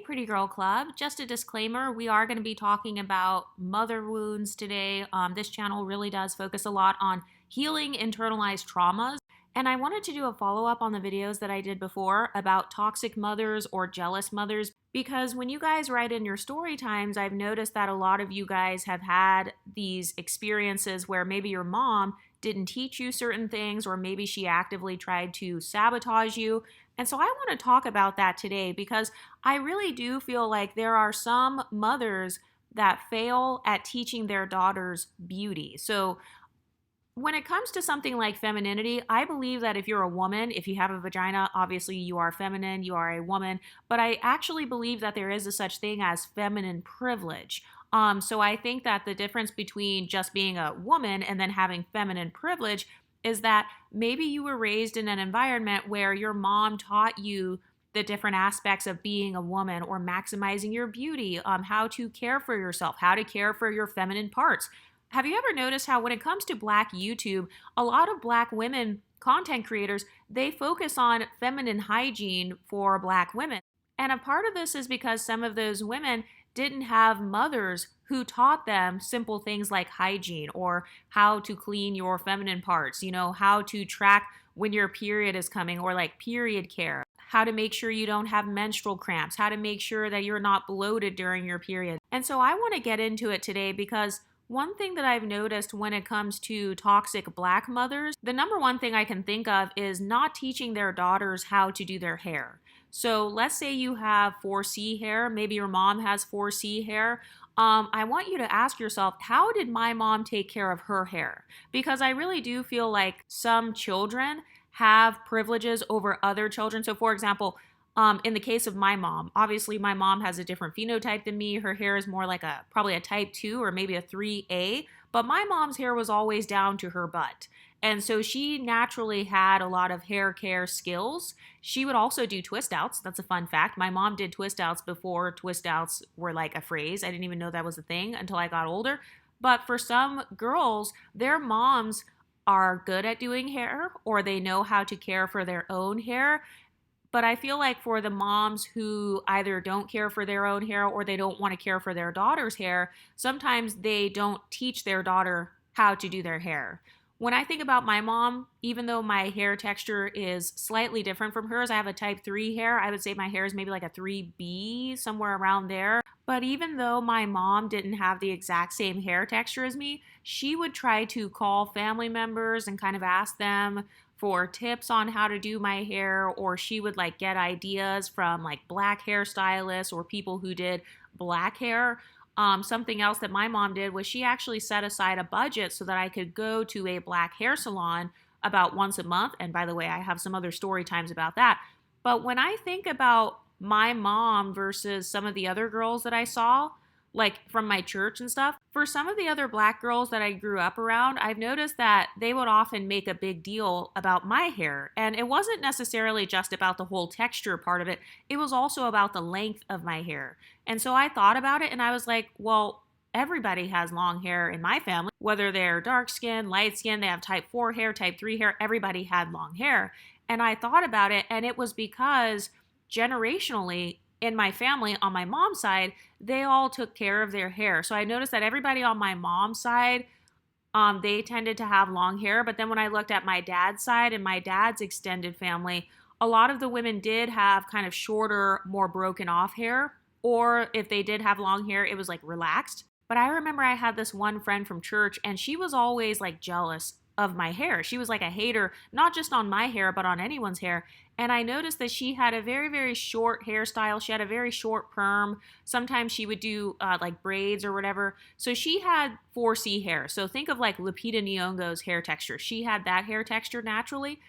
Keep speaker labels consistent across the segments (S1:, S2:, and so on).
S1: Pretty Girl Club. Just a disclaimer, we are going to be talking about mother wounds today. This channel really does focus a lot on healing internalized traumas. And I wanted to do a follow-up on the videos that I did before about toxic mothers or jealous mothers, because when you guys write in your story times, I've noticed that a lot of you guys have had these experiences where maybe your mom didn't teach you certain things, or maybe she actively tried to sabotage you. And so I want to talk about that today because I really do feel like there are some mothers that fail at teaching their daughters beauty. So when it comes to something like femininity, I believe that if you're a woman, if you have a vagina, obviously you are feminine, you are a woman. But I actually believe that there is a such thing as feminine privilege. So I think that the difference between just being a woman and then having feminine privilege is that maybe you were raised in an environment where your mom taught you the different aspects of being a woman or maximizing your beauty, how to care for yourself, how to care for your feminine parts. Have you ever noticed how when it comes to Black YouTube, a lot of Black women content creators, they focus on feminine hygiene for Black women? And a part of this is because some of those women didn't have mothers who taught them simple things like hygiene or how to clean your feminine parts, how to track when your period is coming or like period care, how to make sure you don't have menstrual cramps, how to make sure that you're not bloated during your period. And so I want to get into it today because one thing that I've noticed when it comes to toxic Black mothers, the number one thing I can think of is not teaching their daughters how to do their hair. So let's say you have 4C hair, maybe your mom has 4C hair. I want you to ask yourself, how did my mom take care of her hair? Because I really do feel like some children have privileges over other children. So for example, in the case of my mom, obviously my mom has a different phenotype than me. Her hair is more like probably a type 2 or maybe a 3A, but my mom's hair was always down to her butt. And so she naturally had a lot of hair care skills. She would also do twist outs. That's a fun fact. My mom did twist outs before twist outs were like a phrase. I didn't even know that was a thing until I got older. But for some girls, their moms are good at doing hair or they know how to care for their own hair. But I feel like for the moms who either don't care for their own hair or they don't want to care for their daughter's hair, sometimes they don't teach their daughter how to do their hair. When I think about my mom, even though my hair texture is slightly different from hers, I have a type 3 hair. I would say my hair is maybe like a 3B, somewhere around there. But even though my mom didn't have the exact same hair texture as me, she would try to call family members and kind of ask them for tips on how to do my hair, or she would like get ideas from like Black hairstylists or people who did Black hair. Something else that my mom did was she actually set aside a budget so that I could go to a Black hair salon about once a month. And by the way, I have some other story times about that. But when I think about my mom versus some of the other girls that I saw, like from my church and stuff, for some of the other Black girls that I grew up around, I've noticed that they would often make a big deal about my hair. And it wasn't necessarily just about the whole texture part of it. It was also about the length of my hair. And so I thought about it and I was like, well, everybody has long hair in my family, whether they're dark skin, light skin, they have type 4 hair, type 3 hair, everybody had long hair. And I thought about it, and it was because generationally, in my family, on my mom's side, they all took care of their hair. So I noticed that everybody on my mom's side, they tended to have long hair. But then when I looked at my dad's side and my dad's extended family, a lot of the women did have kind of shorter, more broken off hair. Or if they did have long hair, it was like relaxed. But I remember I had this one friend from church and she was always like jealous of my hair. She was like a hater, not just on my hair, but on anyone's hair. And I noticed that she had a very, very short hairstyle. She had a very short perm. Sometimes she would do like braids or whatever. So she had 4C hair. So think of like Lupita Nyong'o's hair texture. She had that hair texture naturally.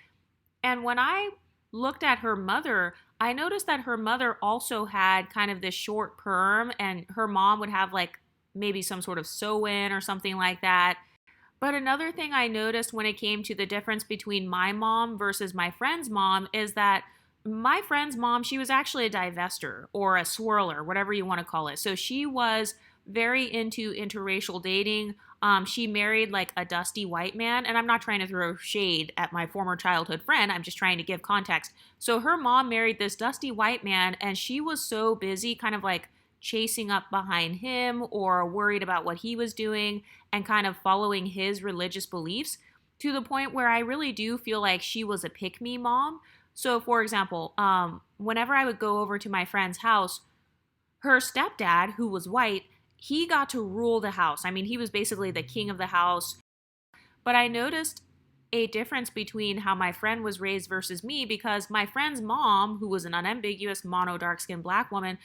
S1: And when I looked at her mother, I noticed that her mother also had kind of this short perm, and her mom would have like maybe some sort of sew-in or something like that. But another thing I noticed when it came to the difference between my mom versus my friend's mom is that my friend's mom, she was actually a divester or a swirler, whatever you want to call it. So she was very into interracial dating. She married like a dusty white man, and I'm not trying to throw shade at my former childhood friend. I'm just trying to give context. So her mom married this dusty white man, and she was so busy kind of like chasing up behind him or worried about what he was doing and kind of following his religious beliefs to the point where I really do feel like she was a pick me mom. So, for example, whenever I would go over to my friend's house, her stepdad, who was white, he got to rule the house. I mean, he was basically the king of the house. But I noticed a difference between how my friend was raised versus me because my friend's mom, who was an unambiguous mono dark skinned black woman,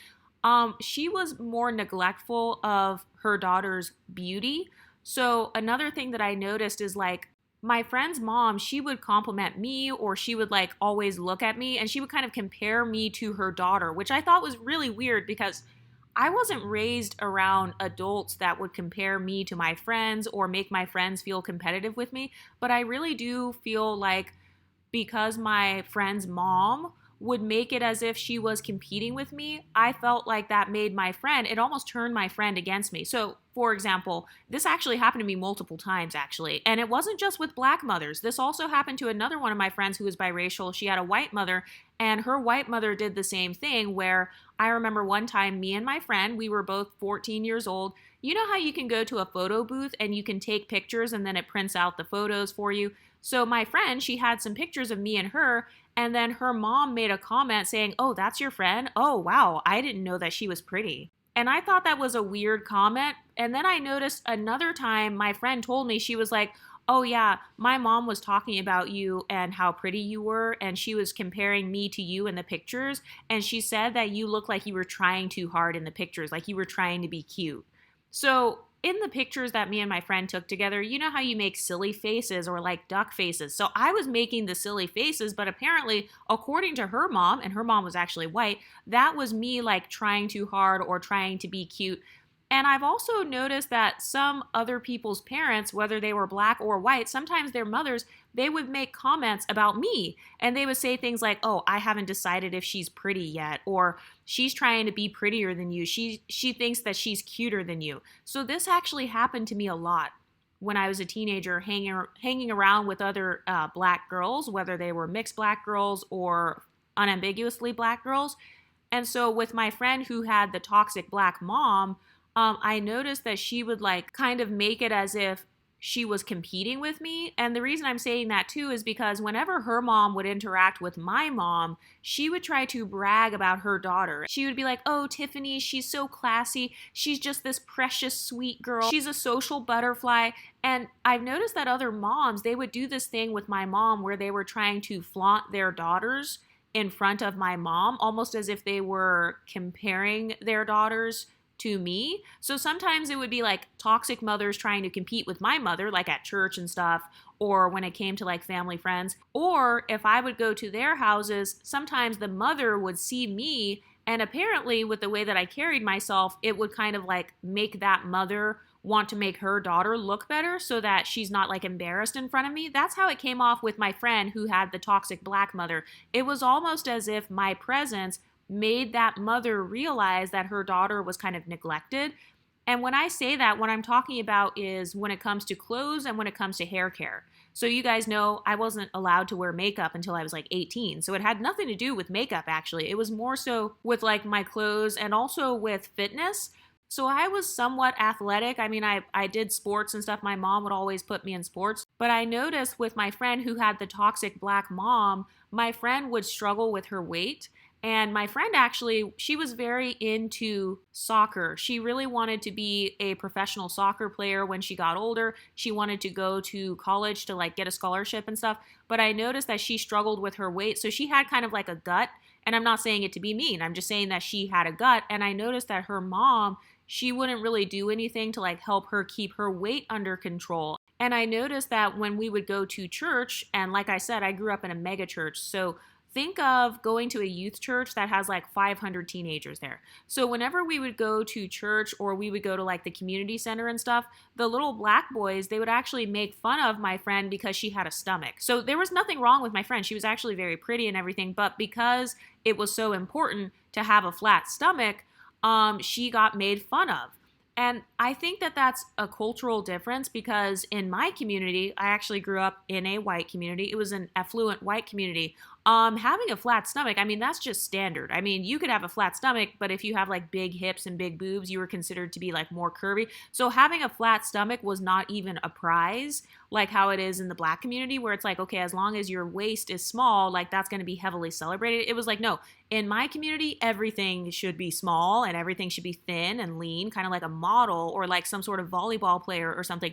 S1: she was more neglectful of her daughter's beauty. So another thing that I noticed is like my friend's mom, she would compliment me or she would like always look at me and she would kind of compare me to her daughter, which I thought was really weird because I wasn't raised around adults that would compare me to my friends or make my friends feel competitive with me. But I really do feel like because my friend's mom would make it as if she was competing with me, I felt like that made my friend, it almost turned my friend against me. So, for example, this actually happened to me multiple times, actually. And it wasn't just with black mothers. This also happened to another one of my friends who was biracial. She had a white mother, and her white mother did the same thing where I remember one time, me and my friend, we were both 14 years old. You know how you can go to a photo booth and you can take pictures and then it prints out the photos for you? So my friend, she had some pictures of me and her, and then her mom made a comment saying, "Oh, that's your friend? Oh, wow, I didn't know that she was pretty." And I thought that was a weird comment. And then I noticed another time my friend told me, she was like, "Oh, yeah, my mom was talking about you and how pretty you were, and she was comparing me to you in the pictures. And she said that you looked like you were trying too hard in the pictures, like you were trying to be cute." So in the pictures that me and my friend took together, you know how you make silly faces or like duck faces. So I was making the silly faces, but apparently, according to her mom, and her mom was actually white, that was me like trying too hard or trying to be cute. And I've also noticed that some other people's parents, whether they were black or white, sometimes their mothers, they would make comments about me. And they would say things like, "Oh, I haven't decided if she's pretty yet," or "She's trying to be prettier than you. She thinks that she's cuter than you." So this actually happened to me a lot when I was a teenager, hanging around with other black girls, whether they were mixed black girls or unambiguously black girls. And so with my friend who had the toxic black mom, I noticed that she would like kind of make it as if she was competing with me. And the reason I'm saying that too is because whenever her mom would interact with my mom, she would try to brag about her daughter. She would be like, "Oh, Tiffany, she's so classy. She's just this precious, sweet girl. She's a social butterfly." And I've noticed that other moms, they would do this thing with my mom where they were trying to flaunt their daughters in front of my mom, almost as if they were comparing their daughters to me. So sometimes it would be like toxic mothers trying to compete with my mother, like at church and stuff, or when it came to like family friends. Or if I would go to their houses, sometimes the mother would see me, and apparently with the way that I carried myself, it would kind of like make that mother want to make her daughter look better so that she's not like embarrassed in front of me. That's how it came off with my friend who had the toxic black mother. It was almost as if my presence made that mother realize that her daughter was kind of neglected. And when I say that, what I'm talking about is when it comes to clothes and when it comes to hair care. So you guys know I wasn't allowed to wear makeup until I was like 18. So it had nothing to do with makeup, actually. It was more so with like my clothes and also with fitness. So I was somewhat athletic. I mean, I did sports and stuff. My mom would always put me in sports. But I noticed with my friend who had the toxic black mom, my friend would struggle with her weight. And my friend actually, she was very into soccer. She really wanted to be a professional soccer player when she got older. She wanted to go to college to like get a scholarship and stuff. But I noticed that she struggled with her weight. So she had kind of like a gut. And I'm not saying it to be mean. I'm just saying that she had a gut. And I noticed that her mom, she wouldn't really do anything to like help her keep her weight under control. And I noticed that when we would go to church, and like I said, I grew up in a mega church. So think of going to a youth church that has like 500 teenagers there. So whenever we would go to church or we would go to like the community center and stuff, the little black boys, they would actually make fun of my friend because she had a stomach. So there was nothing wrong with my friend. She was actually very pretty and everything, but because it was so important to have a flat stomach, she got made fun of. And I think that that's a cultural difference because in my community, I actually grew up in a white community. It was an affluent white community. Having a flat stomach, I mean, that's just standard. I mean, you could have a flat stomach, but if you have like big hips and big boobs, you were considered to be like more curvy. So having a flat stomach was not even a prize, like how it is in the black community, where it's like, okay, as long as your waist is small, like that's going to be heavily celebrated. It was like, no, in my community, everything should be small and everything should be thin and lean, kind of like a model or like some sort of volleyball player or something.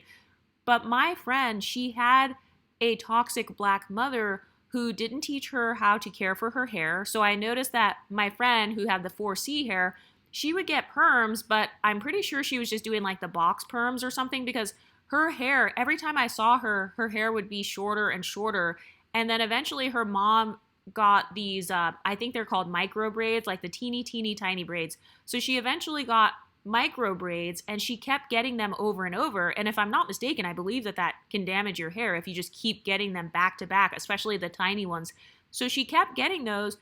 S1: But my friend, she had a toxic black mother who didn't teach her how to care for her hair. So I noticed that my friend who had the 4C hair, she would get perms, but I'm pretty sure she was just doing like the box perms or something because her hair, every time I saw her, her hair would be shorter and shorter. And then eventually her mom got these, I think they're called micro braids, like the teeny tiny braids. So she eventually got micro braids and she kept getting them over and over. And if I'm not mistaken, I believe that that can damage your hair if you just keep getting them back to back, especially the tiny ones. So she kept getting those.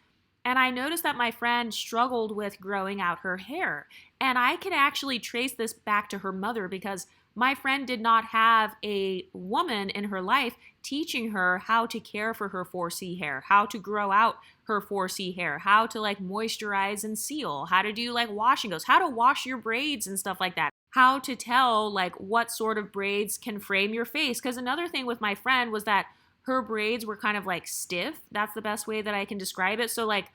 S1: And I noticed that my friend struggled with growing out her hair. And I could actually trace this back to her mother because my friend did not have a woman in her life teaching her how to care for her 4C hair, how to grow out her 4C hair, how to like moisturize and seal, how to do like wash and goes, how to wash your braids and stuff like that, how to tell like what sort of braids can frame your face. Because another thing with my friend was that her braids were kind of like stiff. That's the best way that I can describe it. So like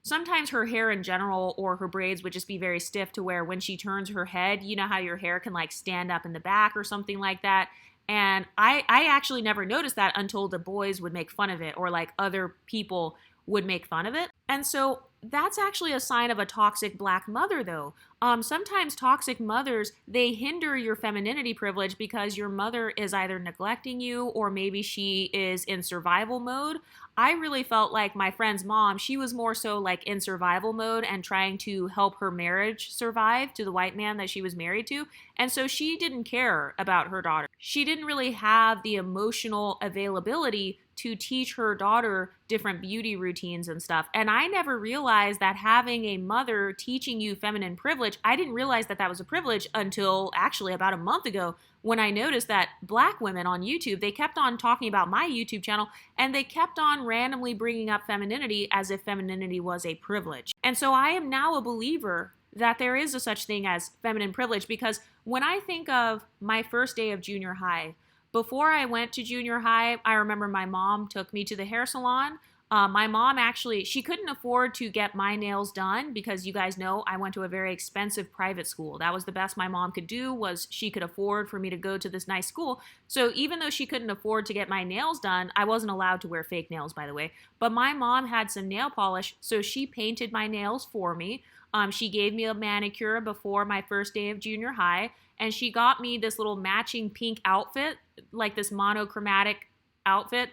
S1: sometimes her hair in general or her braids would just be very stiff to where when she turns her head, you know how your hair can like stand up in the back or something like that. And I actually never noticed that until the boys would make fun of it or like other people would make fun of it. And so that's actually a sign of a toxic black mother though. Sometimes toxic mothers, they hinder your femininity privilege because your mother is either neglecting you or maybe she is in survival mode. I really felt like my friend's mom, she was more so like in survival mode and trying to help her marriage survive to the white man that she was married to. And so she didn't care about her daughter. She didn't really have the emotional availability to teach her daughter different beauty routines and stuff. And I never realized that having a mother teaching you feminine privilege, I didn't realize that that was a privilege until actually about a month ago when I noticed that black women on YouTube, they kept on talking about my YouTube channel and they kept on randomly bringing up femininity as if femininity was a privilege. And so I am now a believer that there is a such thing as feminine privilege because when I think of my first day of junior high, before I went to junior high, I remember my mom took me to the hair salon. My mom actually, she couldn't afford to get my nails done because you guys know I went to a very expensive private school. That was the best my mom could do was she could afford for me to go to this nice school. So even though she couldn't afford to get my nails done, I wasn't allowed to wear fake nails, by the way. But my mom had some nail polish, so she painted my nails for me. She gave me a manicure before my first day of junior high, and she got me this little matching pink outfit, like this monochromatic outfit.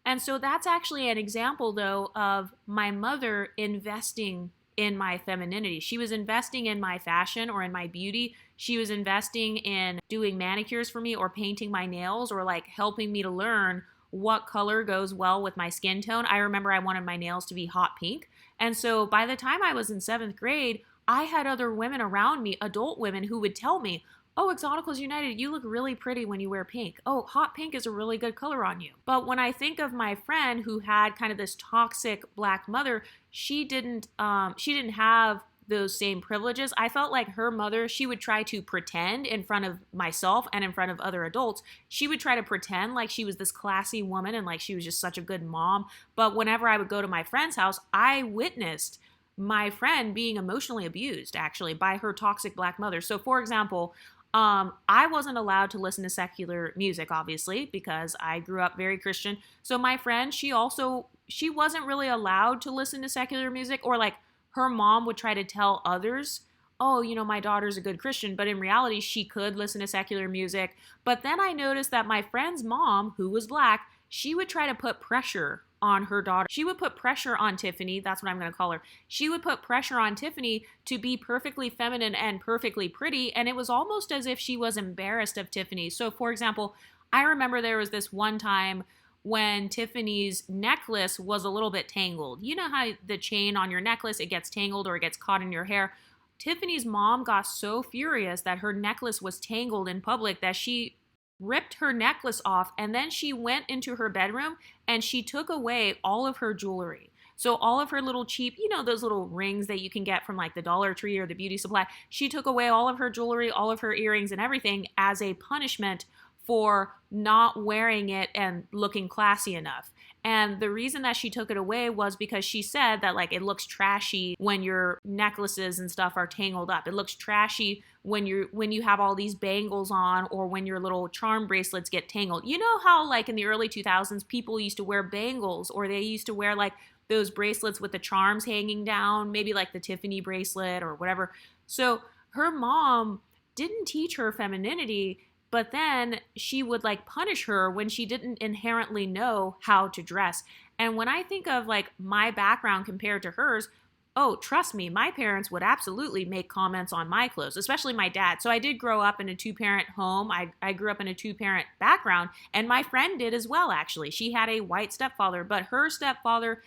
S1: And so that's actually an example, though, of my mother investing in my femininity. She was investing in my fashion or in my beauty. She was investing in doing manicures for me or painting my nails or like helping me to learn what color goes well with my skin tone. I remember I wanted my nails to be hot pink. And so by the time I was in 7th grade, I had other women around me, adult women, who would tell me, oh, Exoticals United, you look really pretty when you wear pink. Oh, hot pink is a really good color on you. But when I think of my friend who had kind of this toxic black mother, she didn't have those same privileges. I felt like her mother, she would try to pretend in front of myself and in front of other adults. She would try to pretend like she was this classy woman and like she was just such a good mom. But whenever I would go to my friend's house, I witnessed my friend being emotionally abused actually by her toxic black mother. So for example, I wasn't allowed to listen to secular music, obviously, because I grew up very Christian. So my friend, she wasn't really allowed to listen to secular music, or like her mom would try to tell others, oh, you know, my daughter's a good Christian, but in reality, she could listen to secular music. But then I noticed that my friend's mom, who was black, she would try to put pressure on her daughter. She would put pressure on Tiffany. That's what I'm going to call her. She would put pressure on Tiffany to be perfectly feminine and perfectly pretty. And it was almost as if she was embarrassed of Tiffany. So for example, I remember there was this one time when Tiffany's necklace was a little bit tangled. You know how the chain on your necklace, it gets tangled or it gets caught in your hair. Tiffany's mom got so furious that her necklace was tangled in public that she ripped her necklace off, and then she went into her bedroom and she took away all of her jewelry. So all of her little cheap, those little rings that you can get from like the Dollar Tree or the beauty supply, she took away all of her jewelry, all of her earrings and everything as a punishment for not wearing it and looking classy enough. And the reason that she took it away was because she said that like it looks trashy when your necklaces and stuff are tangled up. It looks trashy when you have all these bangles on, or when your little charm bracelets get tangled. You know how like in the early 2000s people used to wear bangles, or they used to wear like those bracelets with the charms hanging down, maybe like the Tiffany bracelet or whatever. So her mom didn't teach her femininity, but then she would like punish her when she didn't inherently know how to dress. And when I think of like my background compared to hers, oh, trust me, my parents would absolutely make comments on my clothes, especially my dad. So I did grow up in a two-parent home. I grew up in a two-parent background, and my friend did as well, actually. She had a white stepfather, but her stepfather,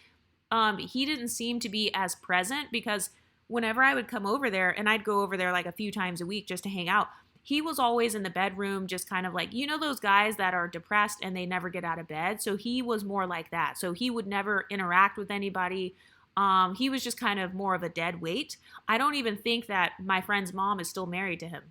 S1: he didn't seem to be as present, because whenever I would come over there, and I'd go over there like a few times a week just to hang out, he was always in the bedroom, just kind of like, those guys that are depressed and they never get out of bed. So he was more like that. So he would never interact with anybody. He was just kind of more of a dead weight. I don't even think that my friend's mom is still married to him.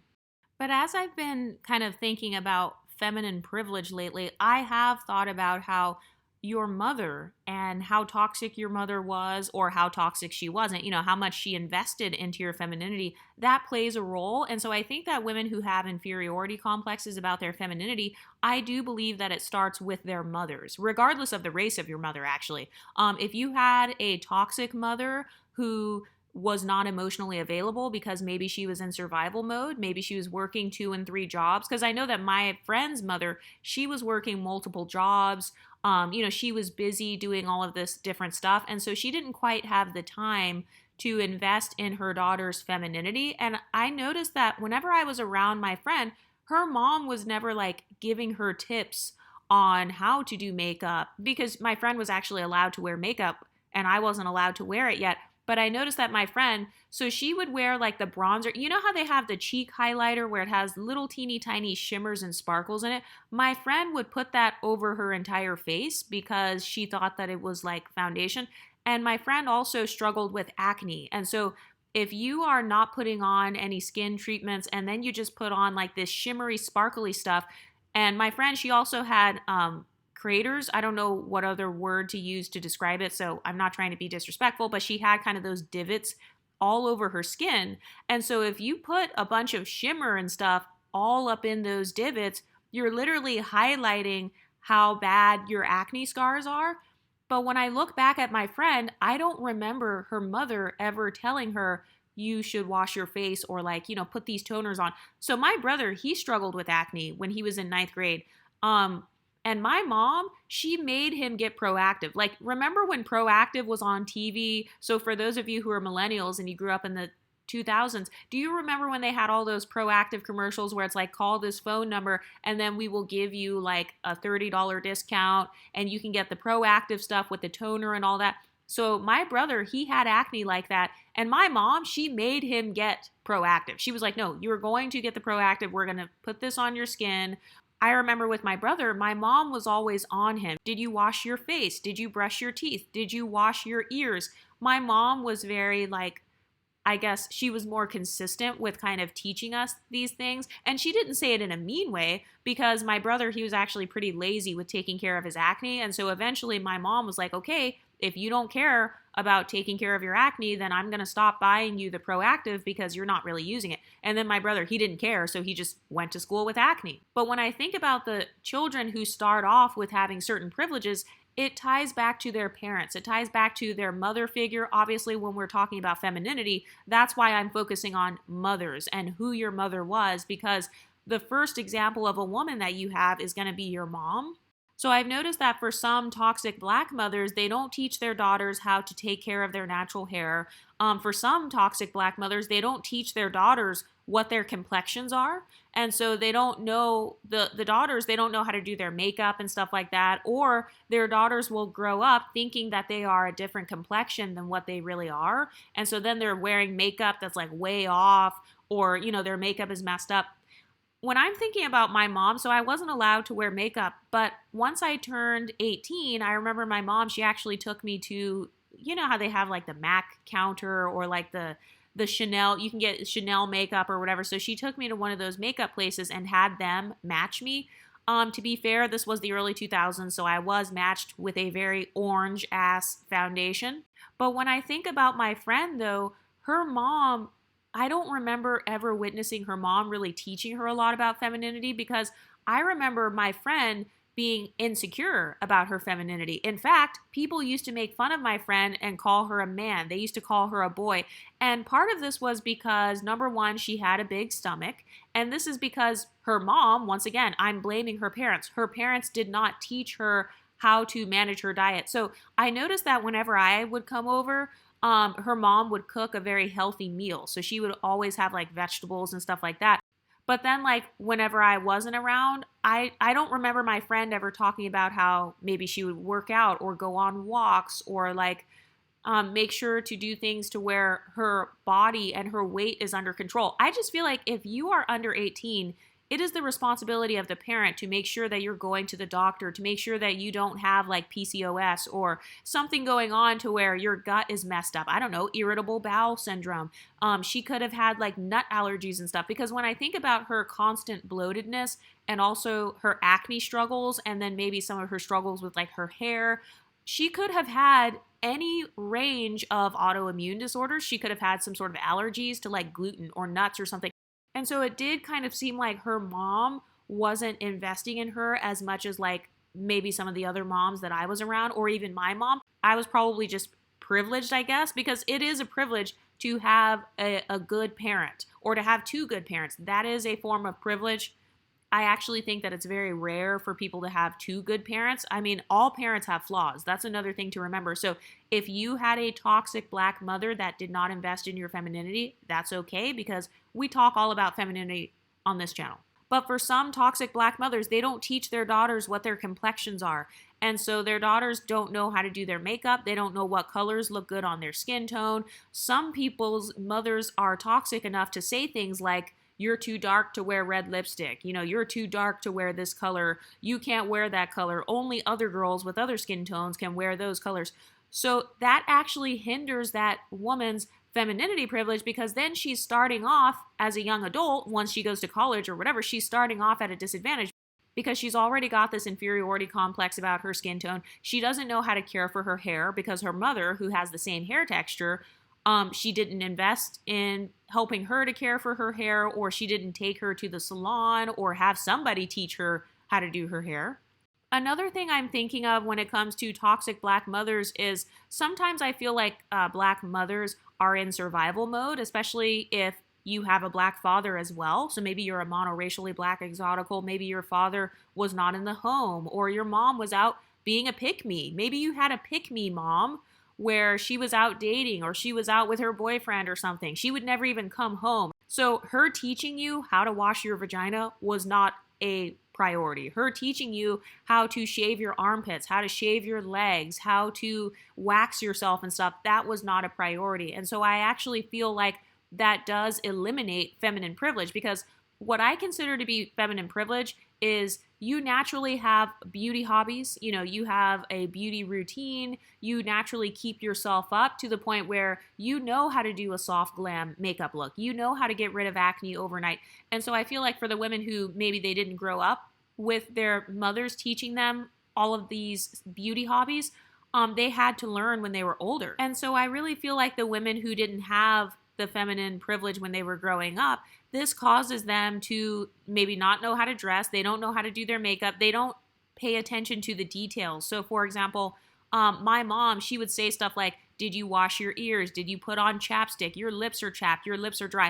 S1: But as I've been kind of thinking about feminine privilege lately, I have thought about how your mother and how toxic your mother was, or how toxic she wasn't, how much she invested into your femininity, that plays a role. And so I think that women who have inferiority complexes about their femininity, I do believe that it starts with their mothers, regardless of the race of your mother, actually. If you had a toxic mother who was not emotionally available because maybe she was in survival mode, maybe she was working 2 and 3 jobs, because I know that my friend's mother, she was working multiple jobs. She was busy doing all of this different stuff. And so she didn't quite have the time to invest in her daughter's femininity. And I noticed that whenever I was around my friend, her mom was never like giving her tips on how to do makeup, because my friend was actually allowed to wear makeup and I wasn't allowed to wear it yet. But I noticed that my friend, so she would wear like the bronzer. You know how they have the cheek highlighter where it has little teeny tiny shimmers and sparkles in it? My friend would put that over her entire face because she thought that it was like foundation. And my friend also struggled with acne. And so if you are not putting on any skin treatments and then you just put on like this shimmery, sparkly stuff, and my friend, she also had craters. I don't know what other word to use to describe it, so I'm not trying to be disrespectful, but she had kind of those divots all over her skin. And so if you put a bunch of shimmer and stuff all up in those divots, you're literally highlighting how bad your acne scars are. But when I look back at my friend, I don't remember her mother ever telling her, you should wash your face, or like, put these toners on. So my brother, he struggled with acne when he was in 9th grade. And my mom, she made him get Proactive. Like, remember when Proactive was on TV? So for those of you who are millennials and you grew up in the 2000s, do you remember when they had all those Proactive commercials where it's like, call this phone number and then we will give you like a $30 discount and you can get the Proactive stuff with the toner and all that? So my brother, he had acne like that. And my mom, she made him get Proactive. She was like, no, you're going to get the Proactive. We're going to put this on your skin. I remember with my brother, my mom was always on him. Did you wash your face? Did you brush your teeth? Did you wash your ears? My mom was very like, I guess she was more consistent with kind of teaching us these things. And she didn't say it in a mean way, because my brother, he was actually pretty lazy with taking care of his acne. And so eventually my mom was like, okay, if you don't care about taking care of your acne, then I'm going to stop buying you the Proactive because you're not really using it. And then my brother, he didn't care, so he just went to school with acne. But when I think about the children who start off with having certain privileges, it ties back to their parents. It ties back to their mother figure. Obviously, when we're talking about femininity, that's why I'm focusing on mothers and who your mother was, because the first example of a woman that you have is going to be your mom. So I've noticed that for some toxic black mothers, they don't teach their daughters how to take care of their natural hair. For some toxic black mothers, they don't teach their daughters what their complexions are. And so they don't know, the daughters, they don't know how to do their makeup and stuff like that. Or their daughters will grow up thinking that they are a different complexion than what they really are. And so then they're wearing makeup that's like way off, or, their makeup is messed up. When I'm thinking about my mom, so I wasn't allowed to wear makeup, but once I turned 18, I remember my mom, she actually took me to, how they have like the MAC counter, or like the Chanel, you can get Chanel makeup or whatever. So she took me to one of those makeup places and had them match me. To be fair, this was the early 2000s, so I was matched with a very orange ass foundation. But when I think about my friend though, her mom, I don't remember ever witnessing her mom really teaching her a lot about femininity, because I remember my friend being insecure about her femininity. In fact, people used to make fun of my friend and call her a man. They used to call her a boy. And part of this was because, number one, she had a big stomach. And this is because her mom, once again, I'm blaming her parents. Her parents did not teach her how to manage her diet. So I noticed that whenever I would come over, her mom would cook a very healthy meal. So she would always have like vegetables and stuff like that. But then, like, whenever I wasn't around, I don't remember my friend ever talking about how maybe she would work out or go on walks, or like make sure to do things to where her body and her weight is under control. I just feel like if you are under 18, it is the responsibility of the parent to make sure that you're going to the doctor, to make sure that you don't have like PCOS or something going on to where your gut is messed up. I don't know, irritable bowel syndrome. She could have had like nut allergies and stuff, because when I think about her constant bloatedness and also her acne struggles, and then maybe some of her struggles with like her hair, she could have had any range of autoimmune disorders. She could have had some sort of allergies to like gluten or nuts or something. And so it did kind of seem like her mom wasn't investing in her as much as like maybe some of the other moms that I was around, or even my mom. I was probably just privileged, I guess, because it is a privilege to have a good parent, or to have two good parents. That is a form of privilege. I actually think that it's very rare for people to have two good parents. I mean, all parents have flaws. That's another thing to remember. So if you had a toxic black mother that did not invest in your femininity, that's okay, because we talk all about femininity on this channel. But for some toxic black mothers, they don't teach their daughters what their complexions are. And so their daughters don't know how to do their makeup. They don't know what colors look good on their skin tone. Some people's mothers are toxic enough to say things like, you're too dark to wear red lipstick. You're too dark to wear this color. You can't wear that color. Only other girls with other skin tones can wear those colors. So that actually hinders that woman's femininity privilege, because then she's starting off as a young adult. Once she goes to college or whatever, she's starting off at a disadvantage, because she's already got this inferiority complex about her skin tone. She doesn't know how to care for her hair, because her mother, who has the same hair texture, she didn't invest in helping her to care for her hair, or she didn't take her to the salon or have somebody teach her how to do her hair. Another thing I'm thinking of when it comes to toxic black mothers is sometimes I feel like black mothers are in survival mode, especially if you have a black father as well. So maybe you're a monoracially black exotical. Maybe your father was not in the home, or your mom was out being a pick-me. Maybe you had a pick-me mom where she was out dating, or she was out with her boyfriend or something. She would never even come home. So her teaching you how to wash your vagina was not a priority. Her teaching you how to shave your armpits, how to shave your legs, how to wax yourself and stuff, that was not a priority. And so I actually feel like that does eliminate feminine privilege, because what I consider to be feminine privilege is you naturally have beauty hobbies. You have a beauty routine. You naturally keep yourself up to the point where you know how to do a soft glam makeup look. You know how to get rid of acne overnight. And so I feel like for the women who maybe they didn't grow up with their mothers teaching them all of these beauty hobbies, they had to learn when they were older. And so I really feel like the women who didn't have the feminine privilege when they were growing up, this causes them to maybe not know how to dress. They don't know how to do their makeup. They don't pay attention to the details. So for example, my mom, she would say stuff like, did you wash your ears? Did you put on chapstick? Your lips are chapped. Your lips are dry.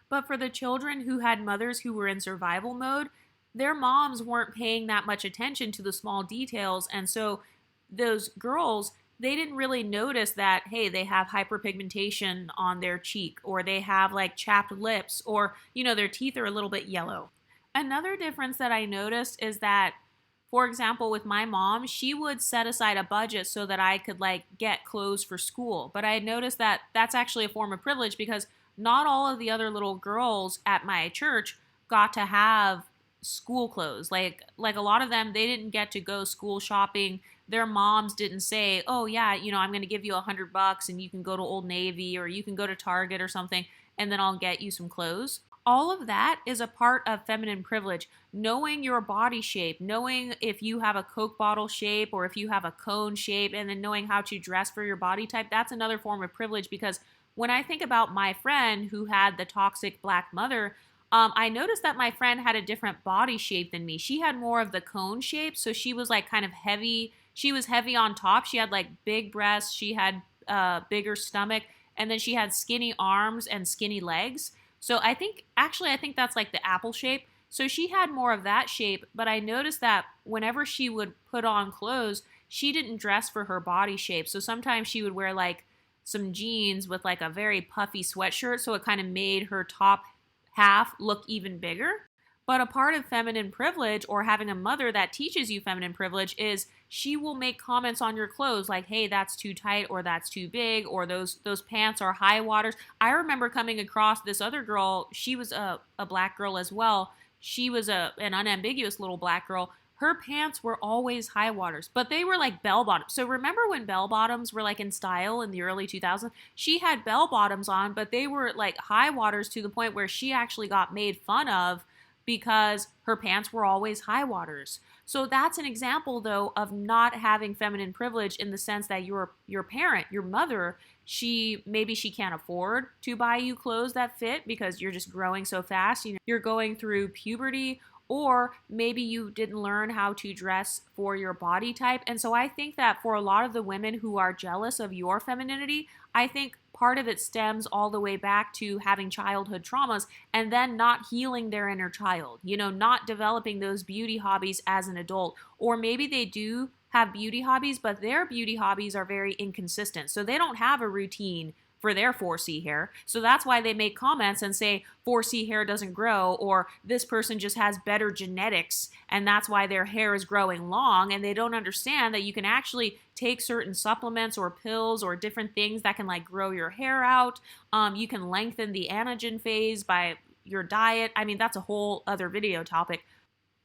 S1: But for the children who had mothers who were in survival mode, their moms weren't paying that much attention to the small details. And so those girls, they didn't really notice that, hey, they have hyperpigmentation on their cheek, or they have like chapped lips, or, their teeth are a little bit yellow. Another difference that I noticed is that, for example, with my mom, she would set aside a budget so that I could like get clothes for school. But I noticed that that's actually a form of privilege because not all of the other little girls at my church got to have school clothes. Like a lot of them, they didn't get to go school shopping. Their moms didn't say, "Oh yeah, I'm going to give you $100 and you can go to Old Navy or you can go to Target or something and then I'll get you some clothes." All of that is a part of feminine privilege. Knowing your body shape, knowing if you have a Coke bottle shape or if you have a cone shape, and then knowing how to dress for your body type, that's another form of privilege. Because when I think about my friend who had the toxic black mother, I noticed that my friend had a different body shape than me. She had more of the cone shape, so she was like kind of heavy. She was heavy on top. She had like big breasts. She had bigger stomach, and then she had skinny arms and skinny legs. So I think that's like the apple shape. So she had more of that shape, but I noticed that whenever she would put on clothes, she didn't dress for her body shape. So sometimes she would wear like some jeans with like a very puffy sweatshirt, so it kind of made her top half look even bigger. But a part of feminine privilege, or having a mother that teaches you feminine privilege, is she will make comments on your clothes like, "Hey, that's too tight," or "That's too big," or those pants are high waters. I remember coming across this other girl. She was a black girl as well. She was an unambiguous little black girl. Her pants were always high waters, but they were like bell bottoms. So remember when bell bottoms were like in style in the early 2000s? She had bell bottoms on, but they were like high waters to the point where she actually got made fun of because her pants were always high waters. So that's an example, though, of not having feminine privilege, in the sense that your parent, your mother, maybe she can't afford to buy you clothes that fit because you're just growing so fast. You're going through puberty, or maybe you didn't learn how to dress for your body type. And so I think that for a lot of the women who are jealous of your femininity, I think part of it stems all the way back to having childhood traumas and then not healing their inner child, not developing those beauty hobbies as an adult. Or maybe they do have beauty hobbies, but their beauty hobbies are very inconsistent. So they don't have a routine for their 4C hair. So that's why they make comments and say 4C hair doesn't grow, or this person just has better genetics and that's why their hair is growing long. And they don't understand that you can actually take certain supplements or pills or different things that can like grow your hair out. You can lengthen the anagen phase by your diet. I mean, that's a whole other video topic.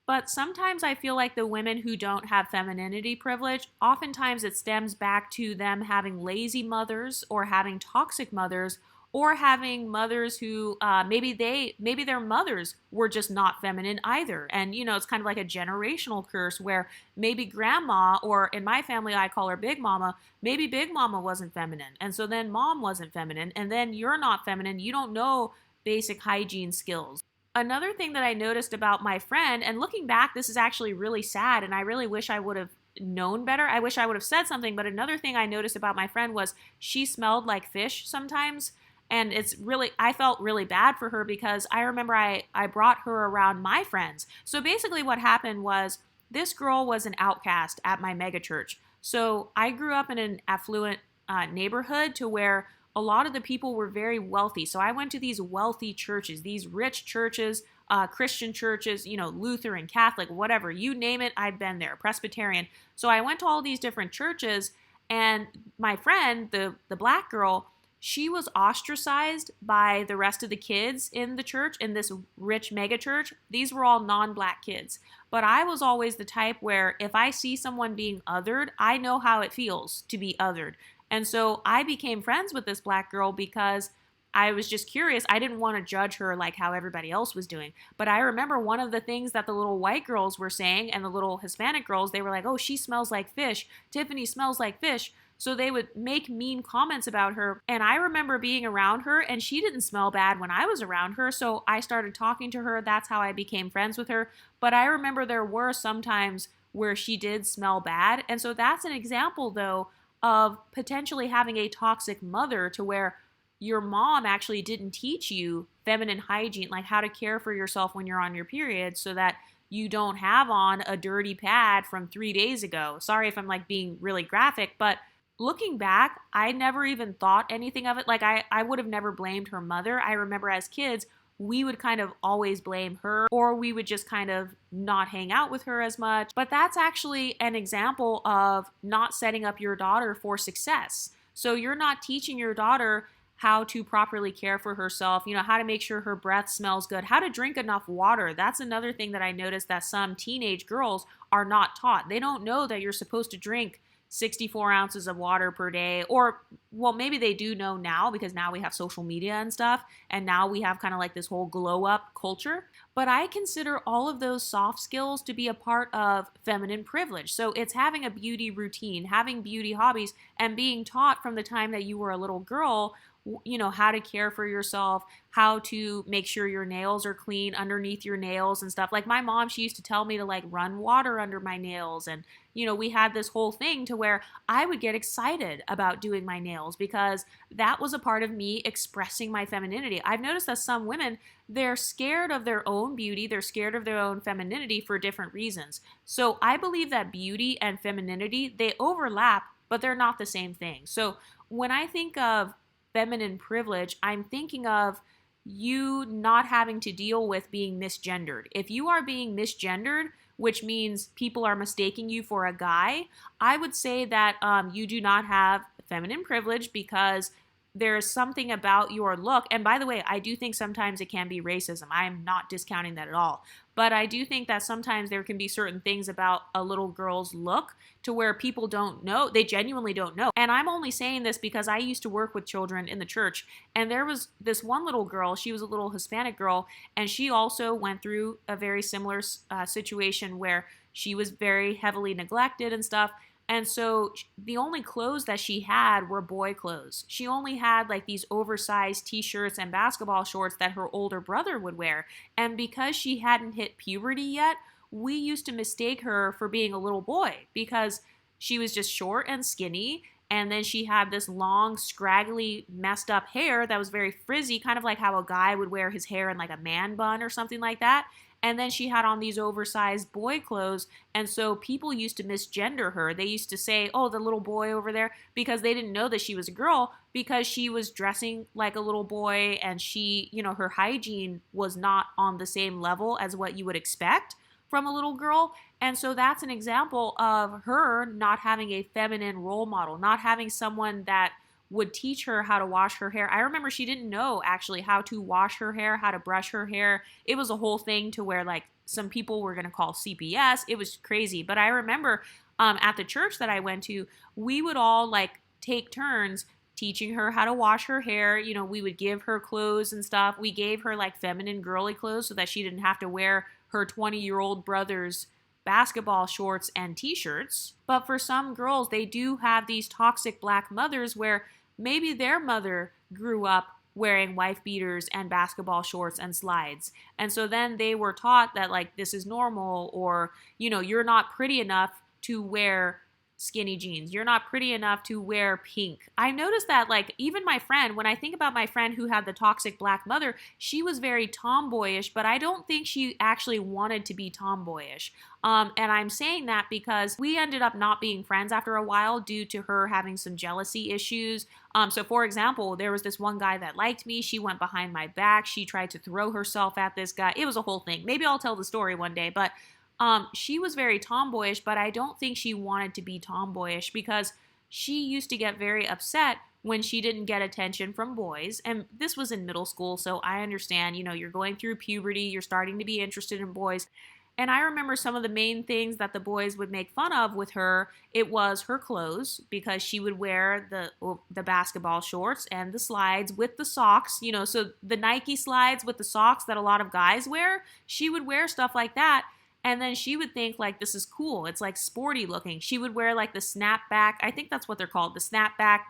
S1: But sometimes I feel like the women who don't have femininity privilege, oftentimes it stems back to them having lazy mothers, or having toxic mothers, or having mothers who maybe their mothers were just not feminine either. And it's kind of like a generational curse where maybe grandma, or in my family I call her Big Mama, maybe Big Mama wasn't feminine, and so then mom wasn't feminine, and then you're not feminine. You don't know basic hygiene skills. Another thing that I noticed about my friend, and looking back, this is actually really sad, and I really wish I would have known better. I wish I would have said something, but another thing I noticed about my friend was she smelled like fish sometimes, and I felt really bad for her because I remember I brought her around my friends. So basically what happened was this girl was an outcast at my megachurch. So I grew up in an affluent neighborhood to where a lot of the people were very wealthy. So I went to these wealthy churches, these rich churches, Christian churches, Lutheran, Catholic, whatever, you name it, I've been there, Presbyterian. So I went to all these different churches, and my friend, the black girl, she was ostracized by the rest of the kids in the church, in this rich mega church. These were all non-black kids. But I was always the type where if I see someone being othered, I know how it feels to be othered. And so I became friends with this black girl because I was just curious. I didn't want to judge her like how everybody else was doing. But I remember one of the things that the little white girls were saying, and the little Hispanic girls, they were like, "Oh, she smells like fish. Tiffany smells like fish." So they would make mean comments about her. And I remember being around her, and she didn't smell bad when I was around her. So I started talking to her. That's how I became friends with her. But I remember there were some times where she did smell bad. And so that's an example, though, of potentially having a toxic mother, to where your mom actually didn't teach you feminine hygiene, like how to care for yourself when you're on your period, so that you don't have on a dirty pad from 3 days ago. Sorry if I'm like being really graphic, but looking back, I never even thought anything of it. Like I would have never blamed her mother. I remember as kids, we would kind of always blame her, or we would just kind of not hang out with her as much. But that's actually an example of not setting up your daughter for success. So you're not teaching your daughter how to properly care for herself, how to make sure her breath smells good, how to drink enough water. That's another thing that I noticed that some teenage girls are not taught. They don't know that you're supposed to drink 64 ounces of water per day, or well, maybe they do know now because now we have social media and stuff, and now we have kind of like this whole glow up culture. But I consider all of those soft skills to be a part of feminine privilege. So it's having a beauty routine, having beauty hobbies, and being taught from the time that you were a little girl, how to care for yourself, how to make sure your nails are clean underneath your nails and stuff. Like my mom, she used to tell me to like run water under my nails. And, we had this whole thing to where I would get excited about doing my nails because that was a part of me expressing my femininity. I've noticed that some women, they're scared of their own beauty. They're scared of their own femininity for different reasons. So I believe that beauty and femininity, they overlap, but they're not the same thing. So when I think of feminine privilege, I'm thinking of you not having to deal with being misgendered. If you are being misgendered, which means people are mistaking you for a guy, I would say that you do not have feminine privilege because there's something about your look. And by the way, I do think sometimes it can be racism. I'm not discounting that at all. But I do think that sometimes there can be certain things about a little girl's look to where people don't know. They genuinely don't know. And I'm only saying this because I used to work with children in the church. And there was this one little girl. She was a little Hispanic girl. And she also went through a very similar situation where she was very heavily neglected and stuff. And so the only clothes that she had were boy clothes. She only had like these oversized t-shirts and basketball shorts that her older brother would wear. And because she hadn't hit puberty yet, we used to mistake her for being a little boy because she was just short and skinny. And then she had this long, scraggly, messed up hair that was very frizzy, kind of like how a guy would wear his hair in like a man bun or something like that. And then she had on these oversized boy clothes. And so people used to misgender her. They used to say, oh, the little boy over there, because they didn't know that she was a girl because she was dressing like a little boy and she, her hygiene was not on the same level as what you would expect from a little girl. And so that's an example of her not having a feminine role model, not having someone that would teach her how to wash her hair. I remember she didn't know actually how to wash her hair, how to brush her hair. It was a whole thing to where like some people were going to call CPS. It was crazy. But I remember at the church that I went to, we would all like take turns teaching her how to wash her hair. We would give her clothes and stuff. We gave her like feminine girly clothes so that she didn't have to wear her 20-year-old brother's basketball shorts and t-shirts. But for some girls, they do have these toxic black mothers where maybe their mother grew up wearing wife beaters and basketball shorts and slides. And so then they were taught that like this is normal, or, you're not pretty enough to wear skinny jeans. You're not pretty enough to wear pink. I noticed that like even my friend, when I think about my friend who had the toxic black mother, she was very tomboyish, but I don't think she actually wanted to be tomboyish. And I'm saying that because we ended up not being friends after a while due to her having some jealousy issues. So for example, there was this one guy that liked me. She went behind my back. She tried to throw herself at this guy. It was a whole thing. Maybe I'll tell the story one day, but she was very tomboyish, but I don't think she wanted to be tomboyish because she used to get very upset when she didn't get attention from boys. And this was in middle school, so I understand, you're going through puberty, you're starting to be interested in boys. And I remember some of the main things that the boys would make fun of with her. It was her clothes, because she would wear the basketball shorts and the slides with the socks, so the Nike slides with the socks that a lot of guys wear, she would wear stuff like that. And then she would think like this is cool. It's like sporty looking. She would wear like the snapback. I think that's what they're called. The snapback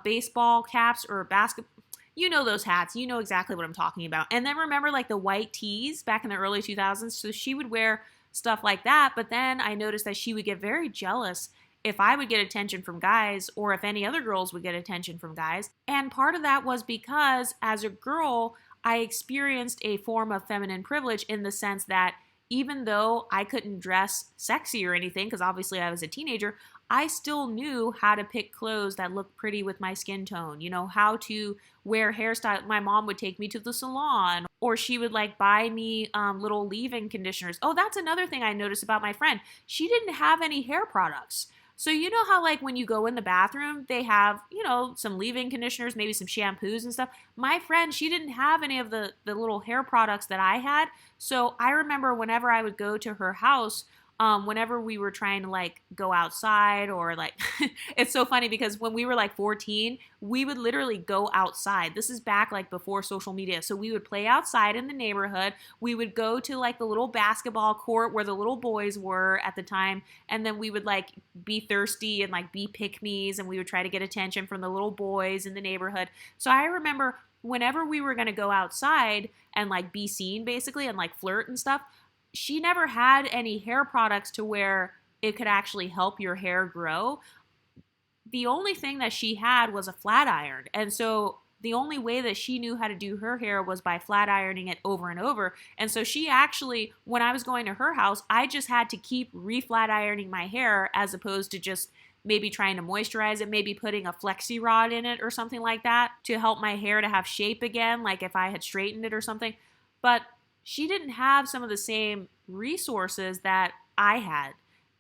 S1: baseball caps or basketball. Those hats. You know exactly what I'm talking about. And then remember like the white tees back in the early 2000s. So she would wear stuff like that. But then I noticed that she would get very jealous if I would get attention from guys or if any other girls would get attention from guys. And part of that was because as a girl, I experienced a form of feminine privilege in the sense that even though I couldn't dress sexy or anything, because obviously I was a teenager, I still knew how to pick clothes that looked pretty with my skin tone, how to wear hairstyle. My mom would take me to the salon, or she would like buy me little leave-in conditioners. Oh, that's another thing I noticed about my friend. She didn't have any hair products. So you know how like when you go in the bathroom, they have, some leave-in conditioners, maybe some shampoos and stuff. My friend, she didn't have any of the little hair products that I had. So I remember whenever I would go to her house, whenever we were trying to like go outside or like, it's so funny because when we were like 14, we would literally go outside. This is back like before social media. So we would play outside in the neighborhood. We would go to like the little basketball court where the little boys were at the time. And then we would like be thirsty and like be pick-me's, and we would try to get attention from the little boys in the neighborhood. So I remember whenever we were going to go outside and like be seen basically and like flirt and stuff, she never had any hair products to where it could actually help your hair grow. The only thing that she had was a flat iron. And so the only way that she knew how to do her hair was by flat ironing it over and over. And so she actually, when I was going to her house, I just had to keep re-flat ironing my hair as opposed to just maybe trying to moisturize it, maybe putting a flexi rod in it or something like that to help my hair to have shape again, like if I had straightened it or something. But she didn't have some of the same resources that I had.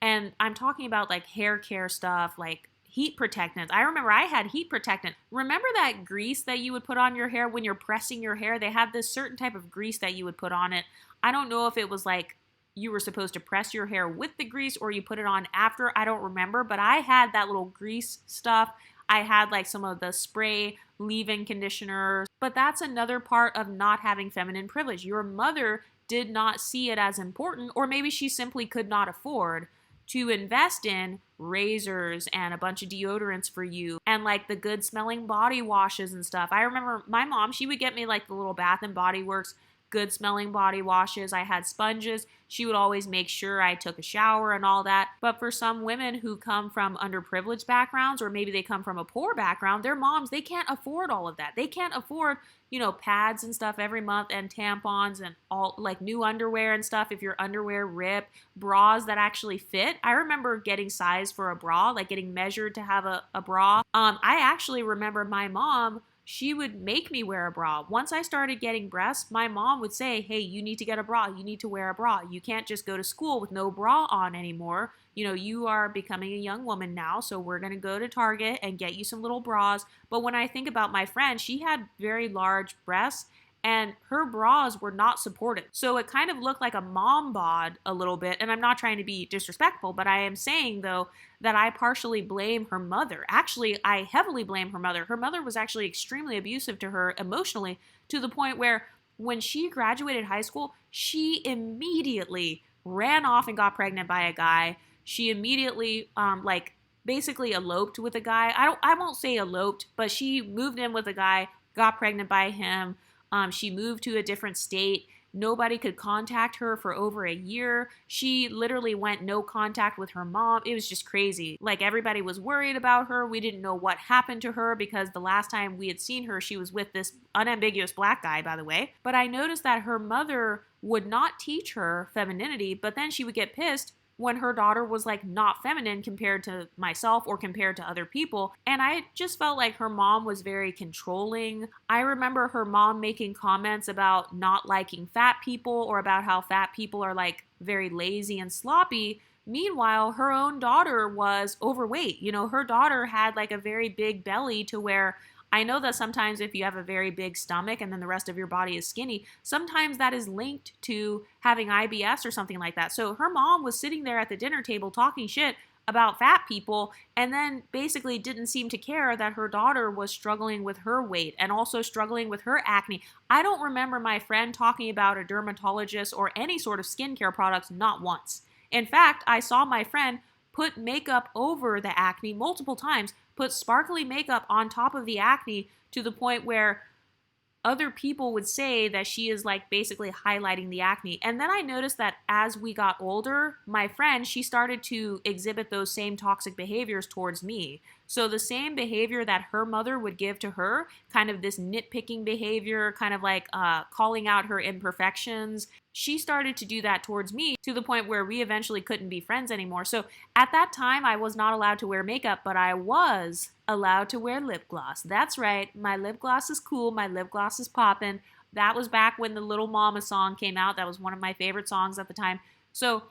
S1: And I'm talking about like hair care stuff, like heat protectants. I remember I had heat protectant. Remember that grease that you would put on your hair when you're pressing your hair? They had this certain type of grease that you would put on it. I don't know if it was like you were supposed to press your hair with the grease or you put it on after. I don't remember, but I had that little grease stuff. I had like some of the spray leave-in conditioners, but that's another part of not having feminine privilege. Your mother did not see it as important, or maybe she simply could not afford to invest in razors and a bunch of deodorants for you and like the good smelling body washes and stuff. I remember my mom, she would get me like the little Bath and Body Works good smelling body washes. I had sponges. She would always make sure I took a shower and all that. But for some women who come from underprivileged backgrounds, or maybe they come from a poor background, their moms, they can't afford all of that. They can't afford, pads and stuff every month and tampons and all like new underwear and stuff. If your underwear rip, bras that actually fit. I remember getting sized for a bra, like getting measured to have a bra. I actually remember my mom, she would make me wear a bra. Once I started getting breasts, my mom would say, hey, you need to get a bra. You need to wear a bra. You can't just go to school with no bra on anymore. You are becoming a young woman now, so we're going to go to Target and get you some little bras. But when I think about my friend, she had very large breasts and her bras were not supported. So it kind of looked like a mom bod a little bit. And I'm not trying to be disrespectful, but I am saying though that I partially blame her mother. Actually, I heavily blame her mother. Her mother was actually extremely abusive to her emotionally, to the point where when she graduated high school, she immediately ran off and got pregnant by a guy. She immediately basically eloped with a guy. I won't say eloped, but she moved in with a guy, got pregnant by him. She moved to a different state. Nobody could contact her for over a year. She literally went no contact with her mom. It was just crazy. Like everybody was worried about her. We didn't know what happened to her because the last time we had seen her, she was with this unambiguous black guy, by the way. But I noticed that her mother would not teach her femininity, but then she would get pissed when her daughter was like not feminine compared to myself or compared to other people. And I just felt like her mom was very controlling. I remember her mom making comments about not liking fat people or about how fat people are like very lazy and sloppy. Meanwhile, her own daughter was overweight. Her daughter had like a very big belly to where I know that sometimes if you have a very big stomach and then the rest of your body is skinny, sometimes that is linked to having IBS or something like that. So her mom was sitting there at the dinner table talking shit about fat people and then basically didn't seem to care that her daughter was struggling with her weight and also struggling with her acne. I don't remember my friend talking about a dermatologist or any sort of skincare products, not once. In fact, I saw my friend put makeup over the acne multiple times, put sparkly makeup on top of the acne to the point where other people would say that she is like basically highlighting the acne. And then I noticed that as we got older, my friend, she started to exhibit those same toxic behaviors towards me. So the same behavior that her mother would give to her, kind of this nitpicking behavior, kind of like calling out her imperfections, she started to do that towards me to the point where we eventually couldn't be friends anymore. So at that time, I was not allowed to wear makeup, but I was allowed to wear lip gloss. That's right. My lip gloss is cool. My lip gloss is popping. That was back when the Little Mama song came out. That was one of my favorite songs at the time. So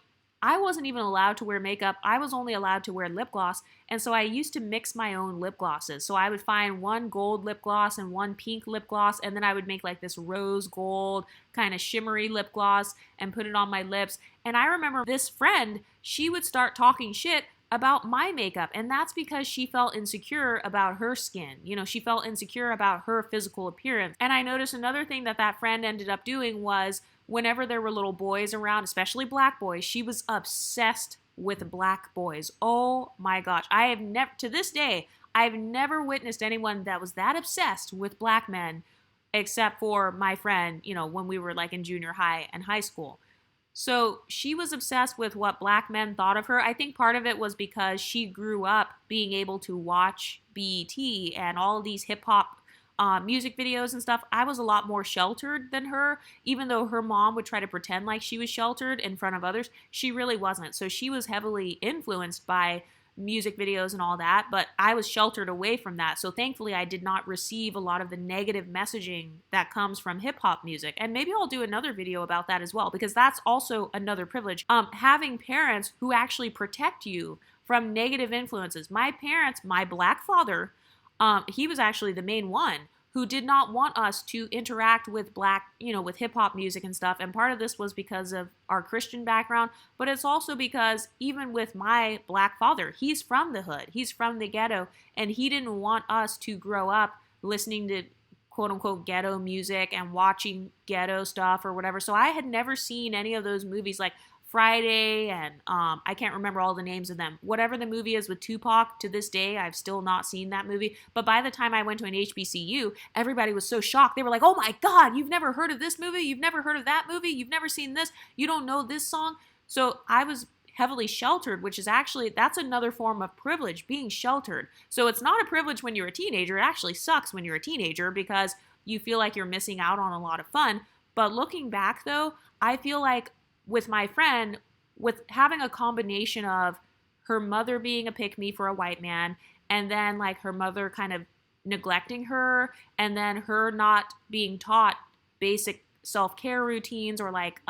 S1: I wasn't even allowed to wear makeup. I was only allowed to wear lip gloss. And so I used to mix my own lip glosses. So I would find one gold lip gloss and one pink lip gloss. And then I would make like this rose gold kind of shimmery lip gloss and put it on my lips. And I remember this friend, she would start talking shit about my makeup. And that's because she felt insecure about her skin. You know, she felt insecure about her physical appearance. And I noticed another thing that that friend ended up doing was whenever there were little boys around, especially black boys, she was obsessed with black boys. Oh my gosh. I have never, to this day, I've never witnessed anyone that was that obsessed with black men except for my friend, you know, when we were like in junior high and high school. So she was obsessed with what black men thought of her. I think part of it was because she grew up being able to watch BET and all of these hip hop music videos and stuff. I was a lot more sheltered than her, even though her mom would try to pretend like she was sheltered in front of others. She really wasn't. So she was heavily influenced by music videos and all that, but I was sheltered away from that. So thankfully I did not receive a lot of the negative messaging that comes from hip hop music. And maybe I'll do another video about that as well, because that's also another privilege. Having parents who actually protect you from negative influences. My parents, my black father, he was actually the main one who did not want us to interact with black, you know, with hip hop music and stuff. And part of this was because of our Christian background, but it's also because even with my black father, he's from the hood, he's from the ghetto, and he didn't want us to grow up listening to quote unquote ghetto music and watching ghetto stuff or whatever. So I had never seen any of those movies like Friday and I can't remember all the names of them. Whatever the movie is with Tupac, to this day, I've still not seen that movie. But by the time I went to an HBCU, everybody was so shocked. They were like, oh my God, you've never heard of this movie? You've never heard of that movie? You've never seen this? You don't know this song? So I was heavily sheltered, which is actually, that's another form of privilege, being sheltered. So it's not a privilege when you're a teenager. It actually sucks when you're a teenager because you feel like you're missing out on a lot of fun. But looking back though, I feel like with my friend, with having a combination of her mother being a pick-me for a white man, and then like her mother kind of neglecting her, and then her not being taught basic self-care routines or like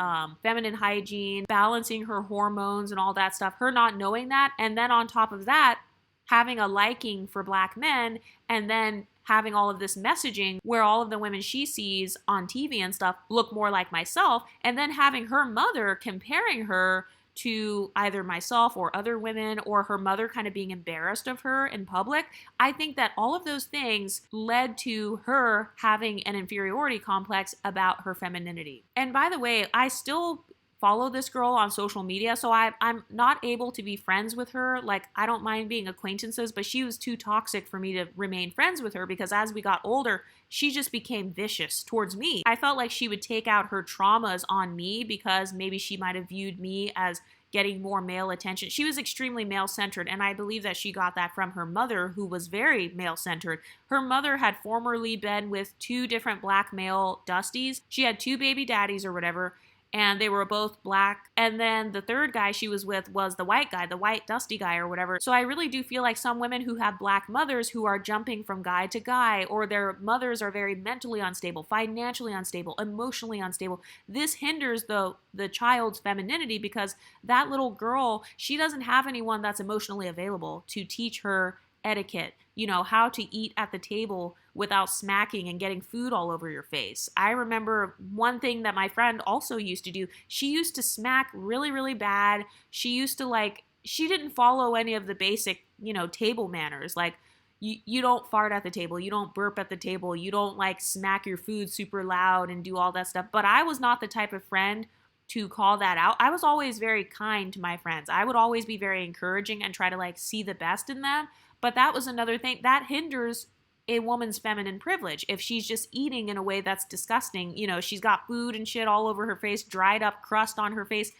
S1: feminine hygiene, balancing her hormones and all that stuff, her not knowing that, and then on top of that, having a liking for black men, and then having all of this messaging where all of the women she sees on TV and stuff look more like myself, and then having her mother comparing her to either myself or other women, or her mother kind of being embarrassed of her in public. I think that all of those things led to her having an inferiority complex about her femininity. And by the way, I still follow this girl on social media, so I'm not able to be friends with her. Like, I don't mind being acquaintances, but she was too toxic for me to remain friends with her because as we got older, she just became vicious towards me. I felt like she would take out her traumas on me because maybe she might have viewed me as getting more male attention. She was extremely male-centered, and I believe that she got that from her mother, who was very male-centered. Her mother had formerly been with 2 different black male Dusties. She had 2 baby daddies or whatever, and they were both black. And then the third guy she was with was the white guy, the white dusty guy or whatever. So I really do feel like some women who have black mothers who are jumping from guy to guy, or their mothers are very mentally unstable, financially unstable, emotionally unstable. This hinders the child's femininity because that little girl, she doesn't have anyone that's emotionally available to teach her etiquette, you know, how to eat at the table without smacking and getting food all over your face. I remember one thing that my friend also used to do. She used to smack really, really bad. She used to she didn't follow any of the basic, you know, table manners. Like, you don't fart at the table. You don't burp at the table. You don't like smack your food super loud and do all that stuff. But I was not the type of friend to call that out. I was always very kind to my friends. I would always be very encouraging and try to like see the best in them. But that was another thing that hinders a woman's feminine privilege. If she's just eating in a way that's disgusting, she's got food and shit all over her face, dried up crust on her face.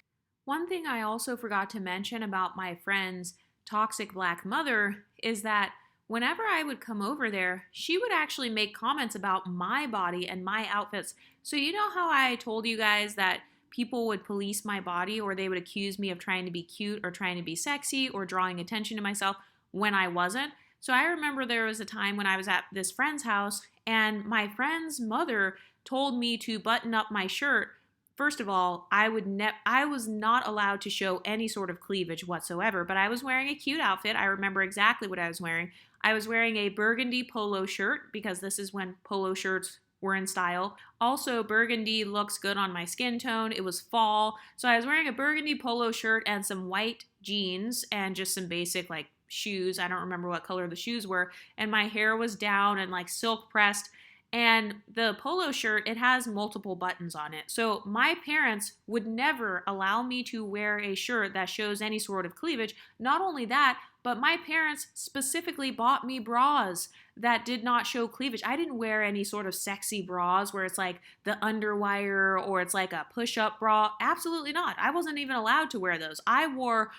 S1: One thing I also forgot to mention about my friend's toxic black mother is that whenever I would come over there, she would actually make comments about my body and my outfits. So, you know how I told you guys that people would police my body, or they would accuse me of trying to be cute or trying to be sexy or drawing attention to myself when I wasn't? So, I remember there was a time when I was at this friend's house and my friend's mother told me to button up my shirt. First of all, I was not allowed to show any sort of cleavage whatsoever, but I was wearing a cute outfit. I remember exactly what I was wearing. I was wearing a burgundy polo shirt because this is when polo shirts were in style. Also, burgundy looks good on my skin tone. It was fall. So I was wearing a burgundy polo shirt and some white jeans and just some basic like shoes. I don't remember what color the shoes were. And my hair was down and like silk pressed. And the polo shirt, it has multiple buttons on it. So my parents would never allow me to wear a shirt that shows any sort of cleavage. Not only that, but my parents specifically bought me bras that did not show cleavage. I didn't wear any sort of sexy bras where it's like the underwire or it's like a push-up bra. Absolutely not. I wasn't even allowed to wear those. I wore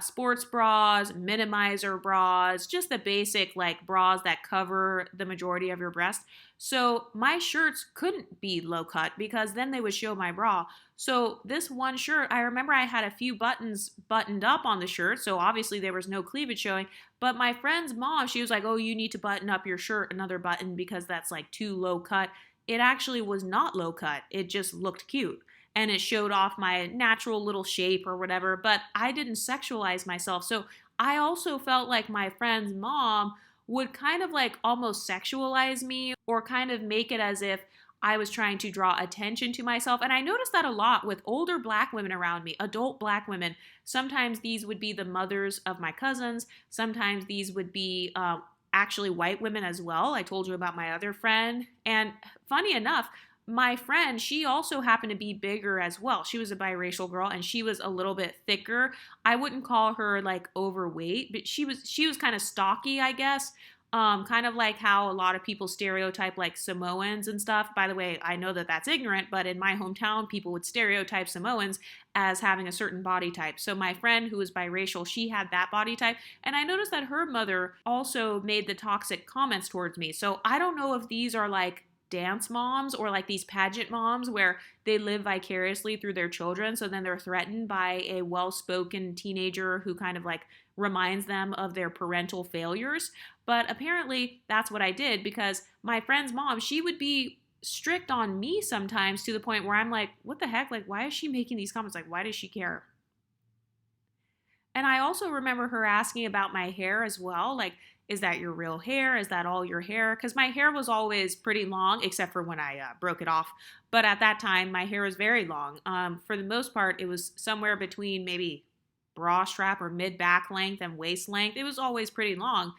S1: sports bras, minimizer bras, just the basic like bras that cover the majority of your breast. So my shirts couldn't be low cut because then they would show my bra. So this one shirt, I remember I had a few buttons buttoned up on the shirt, so obviously there was no cleavage showing, but my friend's mom, she was like, "Oh, you need to button up your shirt another button because that's like too low cut." It actually was not low cut. It just looked cute. And it showed off my natural little shape or whatever, but I didn't sexualize myself. So I also felt like my friend's mom would kind of like almost sexualize me or kind of make it as if I was trying to draw attention to myself. And I noticed that a lot with older black women around me, adult black women. Sometimes these would be the mothers of my cousins. Sometimes these would be actually white women as well. I told you about my other friend. And funny enough, my friend, she also happened to be bigger as well. She was a biracial girl and she was a little bit thicker. I wouldn't call her like overweight, but she was kind of stocky, I guess. Kind of like how a lot of people stereotype like Samoans and stuff. By the way, I know that that's ignorant, but in my hometown, people would stereotype Samoans as having a certain body type. So my friend who was biracial, she had that body type. And I noticed that her mother also made the toxic comments towards me. So I don't know if these are like dance moms or like these pageant moms where they live vicariously through their children, so then they're threatened by a well-spoken teenager who kind of like reminds them of their parental failures. But apparently that's what I did, because my friend's mom, she would be strict on me sometimes to the point where I'm like, what the heck, like why is she making these comments, like why does she care? And I also remember her asking about my hair as well. Like, is that your real hair? Is that all your hair? Because my hair was always pretty long, except for when I broke it off. But at that time, my hair was very long. For the most part, it was somewhere between maybe bra strap or mid back length and waist length. It was always pretty long.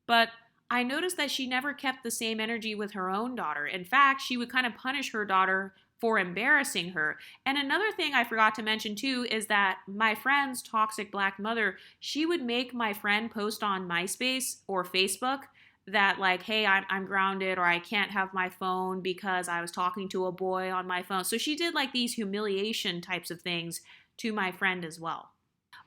S1: But I noticed that she never kept the same energy with her own daughter. In fact, she would kind of punish her daughter for embarrassing her. And another thing I forgot to mention too is that my friend's toxic black mother, she would make my friend post on MySpace or Facebook that like, hey, I'm grounded, or I can't have my phone because I was talking to a boy on my phone. So she did like these humiliation types of things to my friend as well.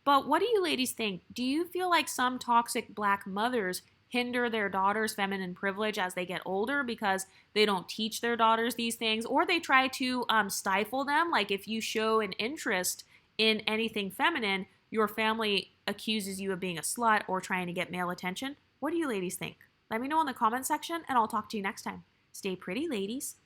S1: But what do you ladies think? Do you feel like some toxic black mothers hinder their daughters' feminine privilege as they get older because they don't teach their daughters these things, or they try to stifle them? Like if you show an interest in anything feminine, your family accuses you of being a slut or trying to get male attention. What do you ladies think? Let me know in the comment section and I'll talk to you next time. Stay pretty, ladies.